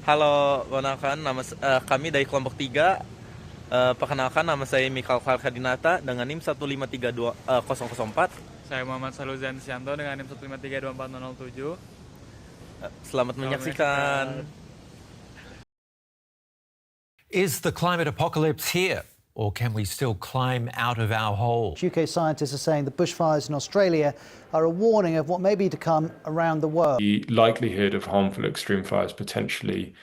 Halo, kami dari kelompok 3. Perkenalkan, nama saya Mikal Farhadinata dengan NIM 1532004. Saya Muhammad Saluzan Sianto dengan NIM 1532407. Selamat menyaksikan. Is the climate apocalypse here, or can we still climb out of our hole? UK scientists are saying the bushfires in Australia are a warning of what may be to come around the world. The likelihood of harmful extreme fires potentially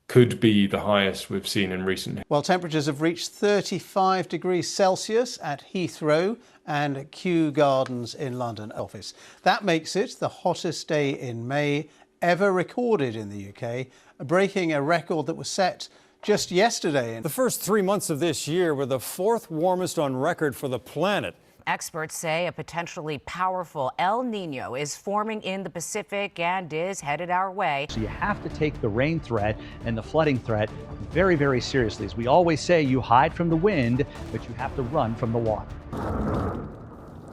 could be the highest we've seen in recent. Well, temperatures have reached 35 degrees Celsius at Heathrow and Kew Gardens in London office. That makes it the hottest day in May ever recorded in the UK, breaking a record that was set just yesterday. The first 3 months of this year were the fourth warmest on record for the planet. Experts say a potentially powerful El Nino is forming in the Pacific and is headed our way. So you have to take the rain threat and the flooding threat very, very seriously. As we always say, you hide from the wind, but you have to run from the water.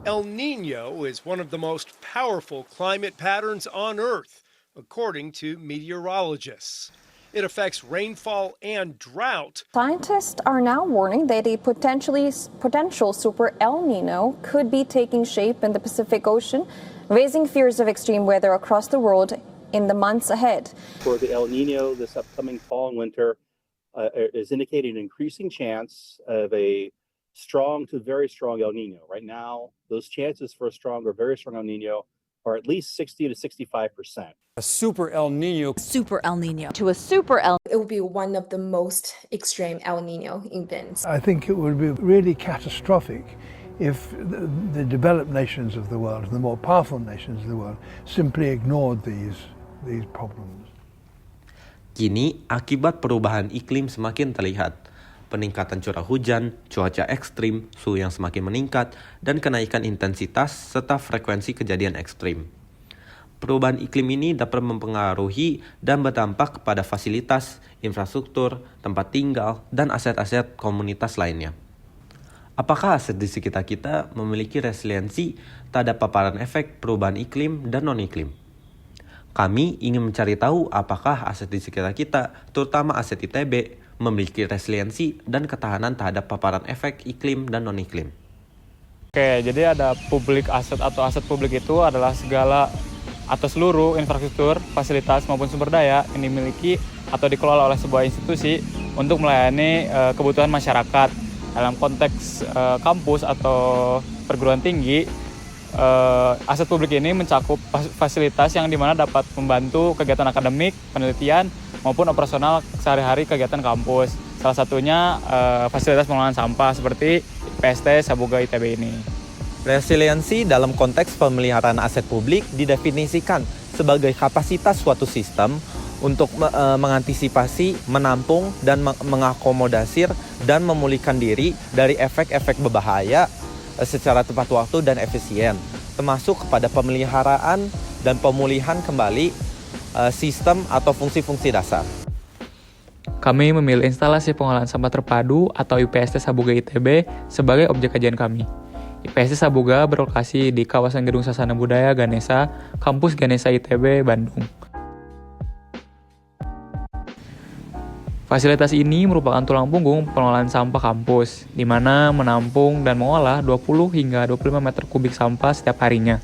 El Nino is one of the most powerful climate patterns on Earth, according to meteorologists. It affects rainfall and drought. Scientists are now warning that a potential super El Nino could be taking shape in the Pacific Ocean, raising fears of extreme weather across the world in the months ahead. For the El Nino this upcoming fall and winter is indicating an increasing chance of a strong to very strong El Nino. Right now, those chances for a strong or very strong El Nino are at least 60 to 65%. A super El Nino. Super El Nino. To a super El It will be one of the most extreme El Nino events. I think it would be really catastrophic if the developed nations of the world, the more powerful nations of the world, simply ignored these problems. Kini, akibat perubahan iklim semakin terlihat. Peningkatan curah hujan, cuaca ekstrim, suhu yang semakin meningkat, dan kenaikan intensitas serta frekuensi kejadian ekstrim. Perubahan iklim ini dapat mempengaruhi dan berdampak kepada fasilitas, infrastruktur, tempat tinggal, dan aset-aset komunitas lainnya. Apakah aset di sekitar kita memiliki resiliensi terhadap paparan efek perubahan iklim dan non-iklim? Kami ingin mencari tahu apakah aset di sekitar kita, terutama aset ITB, memiliki resiliensi dan ketahanan terhadap paparan efek iklim dan non-iklim. Oke, jadi ada public asset atau aset publik itu adalah segala atau seluruh infrastruktur, fasilitas maupun sumber daya yang dimiliki atau dikelola oleh sebuah institusi untuk melayani kebutuhan masyarakat. Dalam konteks kampus atau perguruan tinggi, aset publik ini mencakup fasilitas yang dimana dapat membantu kegiatan akademik, penelitian, maupun operasional sehari-hari kegiatan kampus. Salah satunya fasilitas pengelolaan sampah seperti PST Sabuga ITB ini. Resiliensi dalam konteks pemeliharaan aset publik didefinisikan sebagai kapasitas suatu sistem untuk mengantisipasi, menampung, dan mengakomodasir dan memulihkan diri dari efek-efek berbahaya secara tepat waktu dan efisien, termasuk kepada pemeliharaan dan pemulihan kembali sistem atau fungsi-fungsi dasar. Kami memilih instalasi pengolahan sampah terpadu atau IPST Sabuga ITB sebagai objek kajian kami. IPST Sabuga berlokasi di kawasan Gedung Sasana Budaya Ganesa, Kampus Ganesa ITB, Bandung. Fasilitas ini merupakan tulang punggung pengelolaan sampah kampus, di mana menampung dan mengolah 20 hingga 25 meter kubik sampah setiap harinya,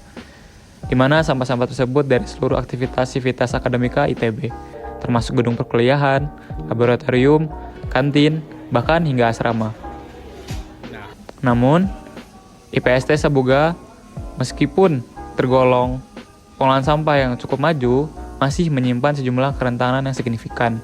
di mana sampah-sampah tersebut dari seluruh aktivitas akademika ITB, termasuk gedung perkuliahan, laboratorium, kantin, bahkan hingga asrama. Namun, IPST Sabuga, meskipun tergolong pengolahan sampah yang cukup maju, masih menyimpan sejumlah kerentanan yang signifikan.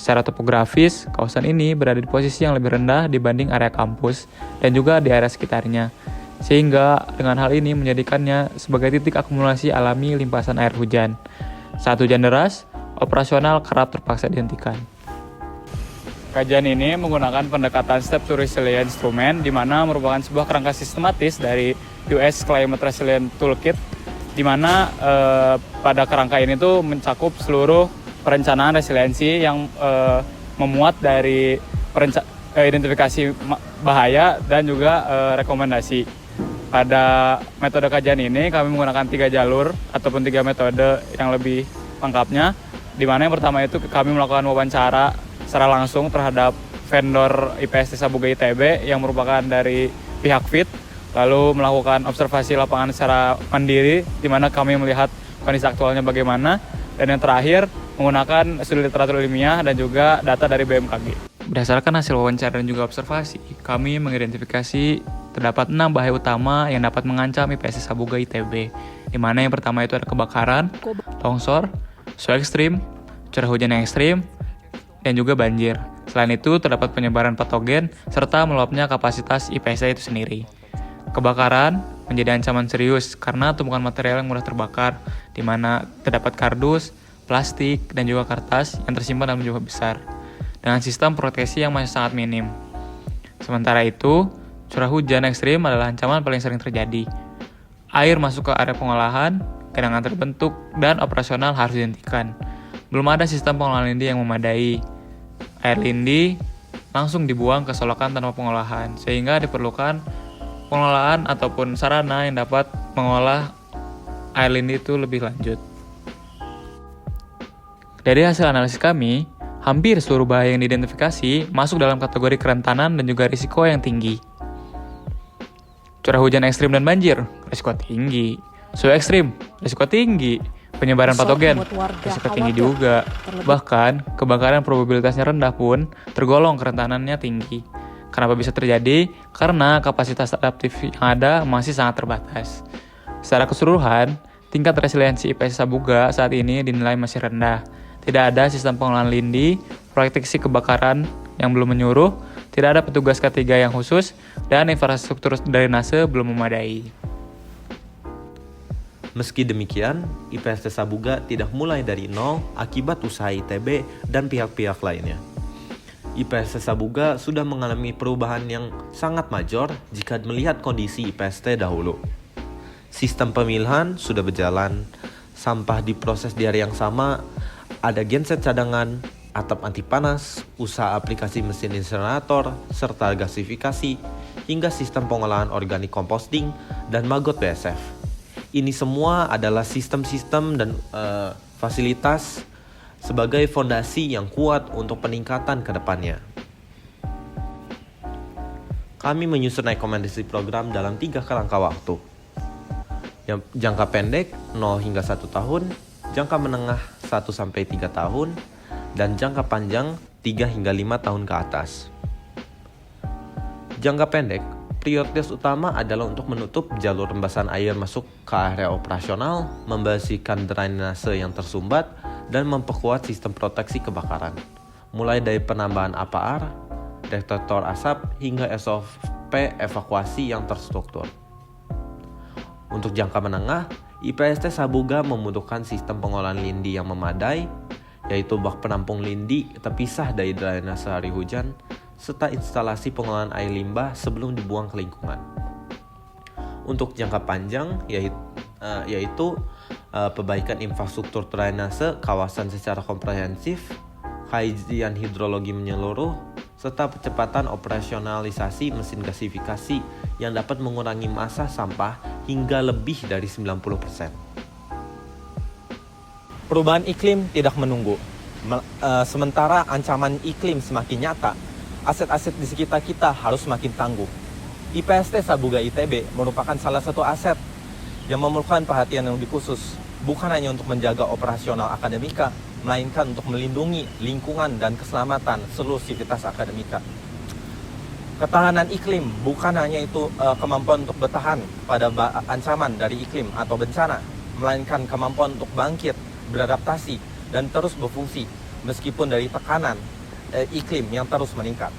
Secara topografis, kawasan ini berada di posisi yang lebih rendah dibanding area kampus dan juga di area sekitarnya, sehingga dengan hal ini menjadikannya sebagai titik akumulasi alami limpasan air hujan. Saat hujan deras, operasional kerap terpaksa dihentikan. Kajian ini menggunakan pendekatan Step to Resilience Instrument, di mana merupakan sebuah kerangka sistematis dari US Climate Resilience Toolkit, di mana pada kerangka ini tuh mencakup seluruh perencanaan resiliensi yang memuat dari identifikasi bahaya dan juga rekomendasi. Pada metode kajian ini kami menggunakan 3 jalur ataupun 3 metode yang lebih lengkapnya, Di mana yang pertama itu kami melakukan wawancara secara langsung terhadap vendor IPST Sabuga ITB yang merupakan dari pihak FIT, lalu melakukan observasi lapangan secara mandiri di mana kami melihat kondisi aktualnya bagaimana, dan yang terakhir menggunakan studi literatur ilmiah dan juga data dari BMKG. Berdasarkan hasil wawancara dan juga observasi, kami mengidentifikasi terdapat 6 bahaya utama yang dapat mengancam IPST Sabuga ITB, di mana yang pertama itu ada kebakaran, longsor, suhu ekstrim, curah hujan yang ekstrim, dan juga banjir. Selain itu, terdapat penyebaran patogen serta meluapnya kapasitas IPST itu sendiri. Kebakaran menjadi ancaman serius karena tumpukan material yang mudah terbakar, di mana terdapat kardus, plastik, dan juga kertas yang tersimpan dalam jumlah besar, dengan sistem proteksi yang masih sangat minim. Sementara itu, curah hujan ekstrim adalah ancaman paling sering terjadi. Air masuk ke area pengolahan, genangan terbentuk, dan operasional harus dihentikan. Belum ada sistem pengolahan lindi yang memadai. Air lindi langsung dibuang ke solokan tanpa pengolahan, sehingga diperlukan pengolahan ataupun sarana yang dapat mengolah air lindi itu lebih lanjut. Dari hasil analisis kami, hampir seluruh bahaya yang diidentifikasi masuk dalam kategori kerentanan dan juga risiko yang tinggi. Curah hujan ekstrim dan banjir, risiko tinggi. Suhu ekstrim, risiko tinggi. Penyebaran patogen, risiko tinggi juga. Bahkan, kebakaran probabilitasnya rendah pun tergolong kerentanannya tinggi. Kenapa bisa terjadi? Karena kapasitas adaptif yang ada masih sangat terbatas. Secara keseluruhan, tingkat resiliensi IPST Sabuga saat ini dinilai masih rendah. Tidak ada sistem pengolahan lindi, proteksi kebakaran yang belum menyuruh, tidak ada petugas K3 yang khusus, dan infrastruktur drainase belum memadai. Meski demikian, IPST Sabuga tidak mulai dari nol akibat usaha ITB dan pihak-pihak lainnya. IPST Sabuga sudah mengalami perubahan yang sangat major jika melihat kondisi IPST dahulu. Sistem pemilihan sudah berjalan, sampah diproses di area yang sama, ada genset cadangan, atap anti panas, usaha aplikasi mesin insinerator, serta gasifikasi, hingga sistem pengolahan organik composting dan maggot BSF. Ini semua adalah sistem-sistem dan fasilitas sebagai fondasi yang kuat untuk peningkatan ke depannya. Kami menyusun rekomendasi program dalam 3 kerangka waktu. Yang jangka pendek 0 hingga 1 tahun, jangka menengah 1-3 tahun, dan jangka panjang 3 hingga 5 tahun ke atas. Jangka pendek, prioritas utama adalah untuk menutup jalur rembasan air masuk ke area operasional, membersihkan drainase yang tersumbat, dan memperkuat sistem proteksi kebakaran. Mulai dari penambahan APR, detektor asap, hingga SOP evakuasi yang terstruktur. Untuk jangka menengah, IPST Sabuga membutuhkan sistem pengolahan lindi yang memadai, yaitu bak penampung lindi terpisah dari drainase hari hujan, serta instalasi pengolahan air limbah sebelum dibuang ke lingkungan. Untuk jangka panjang, yaitu perbaikan infrastruktur drainase kawasan secara komprehensif, kajian hidrologi menyeluruh, serta percepatan operasionalisasi mesin gasifikasi yang dapat mengurangi massa sampah hingga lebih dari 90%. Perubahan iklim tidak menunggu. Sementara ancaman iklim semakin nyata, aset-aset di sekitar kita harus semakin tangguh. IPST Sabuga ITB merupakan salah satu aset yang memerlukan perhatian yang lebih khusus, bukan hanya untuk menjaga operasional akademika, melainkan untuk melindungi lingkungan dan keselamatan seluruh sivitas akademika. Ketahanan iklim bukan hanya itu kemampuan untuk bertahan pada ancaman dari iklim atau bencana, melainkan kemampuan untuk bangkit, beradaptasi, dan terus berfungsi meskipun dari tekanan iklim yang terus meningkat.